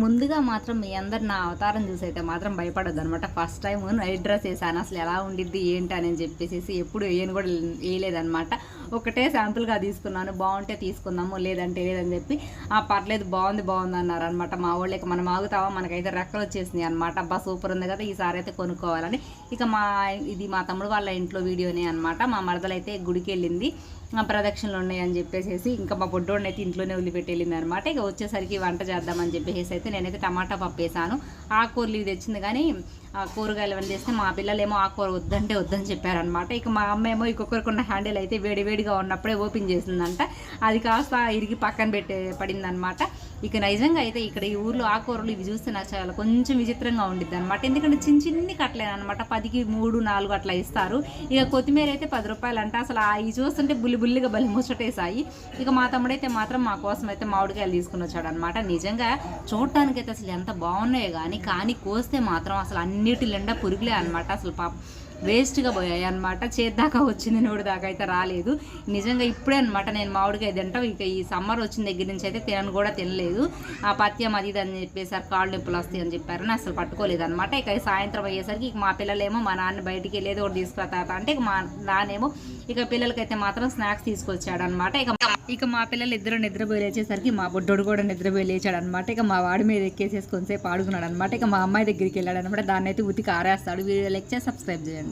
ముందుగా మాత్రం మీ అందరు నా అవతారం చూసైతే మాత్రం భయపడొద్దు అనమాట. ఫస్ట్ టైం నైట్ డ్రెస్ వేసాను, అసలు ఎలా ఉండిద్ది ఏంటి అని చెప్పేసి ఎప్పుడు వేయను కూడా వేయలేదనమాట. ఒకటే శాంపుల్గా తీసుకున్నాను, బాగుంటే తీసుకుందాము లేదంటే లేదని చెప్పి పర్లేదు బాగుంది అన్నారనమాట మా వాళ్ళకి. మనం ఆగుతావా, మనకైతే రెక్కలు వచ్చేసినాయి అనమాట. అబ్బా సూపర్ ఉంది కదా, ఈసారి అయితే కొనుక్కోవాలని. ఇక ఇది మా తమ్ముడు వాళ్ళ ఇంట్లో వీడియోనే అనమాట. మా మరదలైతే గుడికి వెళ్ళింది, ప్రదక్షిణలు ఉన్నాయని చెప్పేసి ఇంకా మా బొడ్డోడిని అయితే ఇంట్లోనే వదిలిపెట్టి వెళ్ళింది అనమాట. ఇక వచ్చేసరికి వంట చేద్దామని చెప్పేసి అయితే నేనైతే టమాటా పప్పు వేసాను. ఆకుకూరలు ఇవి తెచ్చింది కానీ కూరగాయలు అవన్నీ చేస్తే మా పిల్లలేమో ఆకుకూర వద్దని చెప్పారనమాట. ఇక మా అమ్మ ఏమో ఇంకొకరికున్న హ్యాండిల్ అయితే వేడిగా ఉన్నప్పుడే ఓపెన్ చేసిందంట, అది కాస్త ఇరిగి పక్కన పడిందనమాట. ఇక నిజంగా అయితే ఇక్కడ ఈ ఊర్లో ఆకుకూరలు ఇవి చూస్తే నాకు చాలా కొంచెం విచిత్రంగా ఉండిద్ది అనమాట. ఎందుకంటే చిన్ని కట్టలేనమాట, 10కి 3, 4 అట్లా ఇస్తారు. ఇక కొత్తిమీర అయితే 10 రూపాయలు అంట. అసలు ఇవి చూస్తుంటే బుల్లిగా బలి ముచ్చటేసాయి. ఇక మా తమ్ముడైతే మాత్రం మా కోసం అయితే మామిడికాయలు తీసుకుని వచ్చాడు అనమాట. నిజంగా చూడటానికి అయితే అసలు ఎంత బాగున్నాయో కానీ కోస్తే మాత్రం అసలు అన్నిటి నిండా పురుగులే అనమాట. అసలు వేస్ట్గా పోయాయి అనమాట. చేద్దాకా వచ్చింది, నోడి దాకా అయితే రాలేదు. నిజంగా ఇప్పుడే అనమాట నేను మామిడికాయ తింటాం. ఇక ఈ సమ్మర్ వచ్చిన దగ్గర నుంచి అయితే తినలేదు. పత్యం అది ఇది అని చెప్పేసారు, కాళ్ళు నొప్పులు వస్తాయి అని చెప్పారని అసలు పట్టుకోలేదు అనమాట. ఇక సాయంత్రం అయ్యేసరికి ఇక మా పిల్లలేమో మా నాన్న బయటికి వెళ్ళేది ఒకటి తీసుకురా అంటే ఇక మా నాన్నేమో ఇక పిల్లలకైతే మాత్రం స్నాక్స్ తీసుకొచ్చాడు అనమాట. ఇక మా పిల్లలు ఇద్దరు నిద్రపోయి లేచేసరికి మా బొడ్డోడు కూడా నిద్రపోయి లేచాడు అనమాట. ఇక మా వాడి మీద ఎక్కేసేసి కొంతసేపు ఆడుకున్నాడు అనమాట. ఇక మా అమ్మాయి దగ్గరికి వెళ్ళాడు అనమాట. దాన్ని అయితే ఉతికి ఆరేస్తాడు. వీడియో లైక్ చేసి సబ్స్క్రైబ్ చేయండి.